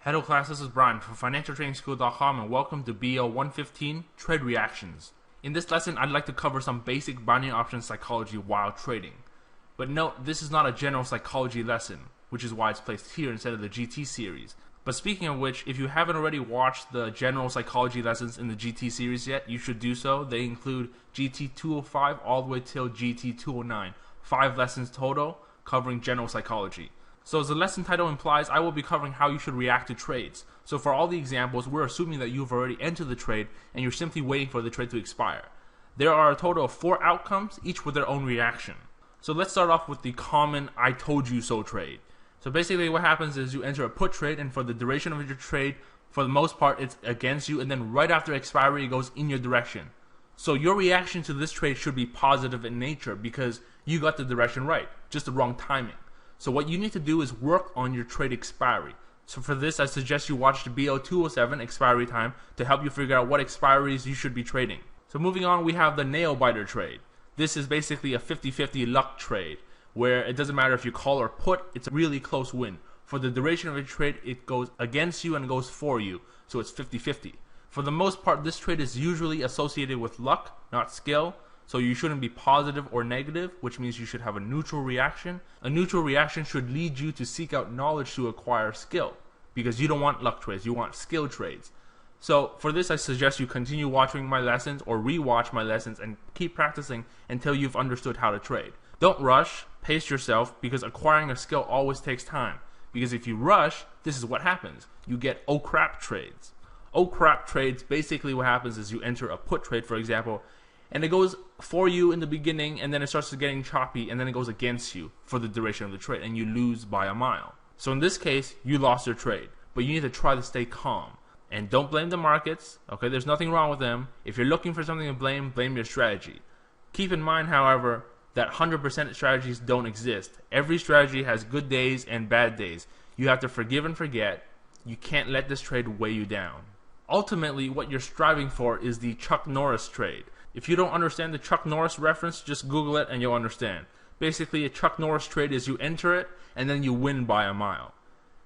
Hello class, this is Brian from financialtrainingschool.com and welcome to BO115 Trade Reactions. In this lesson, I'd like to cover some basic binary option psychology while trading. But note, this is not a general psychology lesson, which is why it's placed here instead of the GT series. But speaking of which, if you haven't already watched the general psychology lessons in the GT series yet, you should do so. They include GT 205 all the way till GT 209. 5 lessons total covering general psychology. So as the lesson title implies, I will be covering how you should react to trades. So for all the examples, we're assuming that you've already entered the trade and you're simply waiting for the trade to expire. There are a total of 4 outcomes, each with their own reaction. So let's start off with the common I told you so trade. So basically what happens is you enter a put trade, and for the duration of your trade, for the most part it's against you, and then right after expiry it goes in your direction. So your reaction to this trade should be positive in nature because you got the direction right, just the wrong timing. So what you need to do is work on your trade expiry. So for this, I suggest you watch the BO207 expiry time to help you figure out what expiries you should be trading. So moving on, we have the nail biter trade. This is basically a 50-50 luck trade, where it doesn't matter if you call or put, it's a really close win. For the duration of your trade, it goes against you and goes for you, so it's 50-50. For the most part, this trade is usually associated with luck, not skill. So you shouldn't be positive or negative, which means you should have a neutral reaction. A neutral reaction should lead you to seek out knowledge to acquire skill, because you don't want luck trades, you want skill trades. So for this, I suggest you continue watching my lessons or rewatch my lessons and keep practicing until you've understood how to trade. Don't rush, pace yourself, because acquiring a skill always takes time. Because if you rush, this is what happens. You get oh crap trades. Oh crap trades, basically what happens is you enter a put trade, for example, and it goes for you in the beginning, and then it starts getting choppy, and then it goes against you for the duration of the trade, and you lose by a mile. So in this case, you lost your trade, but you need to try to stay calm. And don't blame the markets, okay? There's nothing wrong with them. If you're looking for something to blame your strategy. Keep in mind, however, that 100% strategies don't exist. Every strategy has good days and bad days. You have to forgive and forget. You can't let this trade weigh you down. Ultimately, what you're striving for is the Chuck Norris trade. If you don't understand the Chuck Norris reference, just Google it and you'll understand. Basically, a Chuck Norris trade is you enter it and then you win by a mile.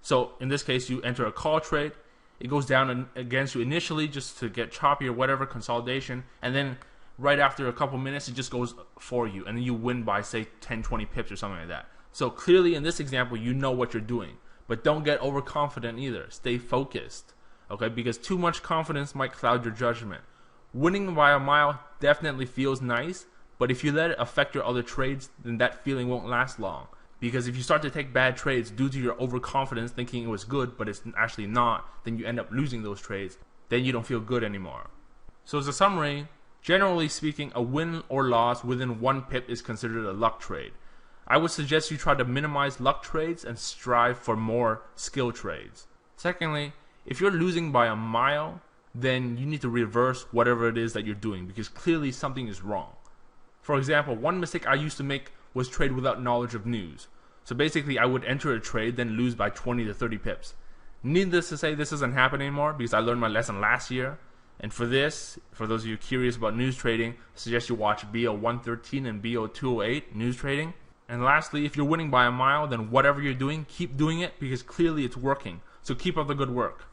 So in this case, you enter a call trade. It goes down against you initially just to get choppy or whatever, consolidation, and then right after a couple minutes, it just goes for you, and then you win by, say, 10, 20 pips or something like that. So clearly in this example, you know what you're doing, but don't get overconfident either. Stay focused, okay? Because too much confidence might cloud your judgment. Winning by a mile definitely feels nice, but if you let it affect your other trades, then that feeling won't last long. Because if you start to take bad trades due to your overconfidence thinking it was good, but it's actually not, then you end up losing those trades. Then you don't feel good anymore. So as a summary, generally speaking, a win or loss within 1 pip is considered a luck trade. I would suggest you try to minimize luck trades and strive for more skill trades. Secondly, if you're losing by a mile, then you need to reverse whatever it is that you're doing, because clearly something is wrong. For example, one mistake I used to make was trade without knowledge of news. So basically I would enter a trade, then lose by 20 to 30 pips. Needless to say, this doesn't happen anymore because I learned my lesson last year. And for this, for those of you curious about news trading, I suggest you watch BO113 and BO208 news trading. And lastly, if you're winning by a mile, then whatever you're doing, keep doing it because clearly it's working. So keep up the good work.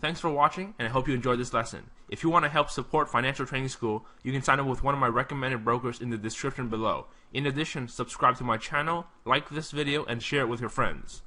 Thanks for watching, and I hope you enjoyed this lesson. If you want to help support Financial Training School, you can sign up with one of my recommended brokers in the description below. In addition, subscribe to my channel, like this video, and share it with your friends.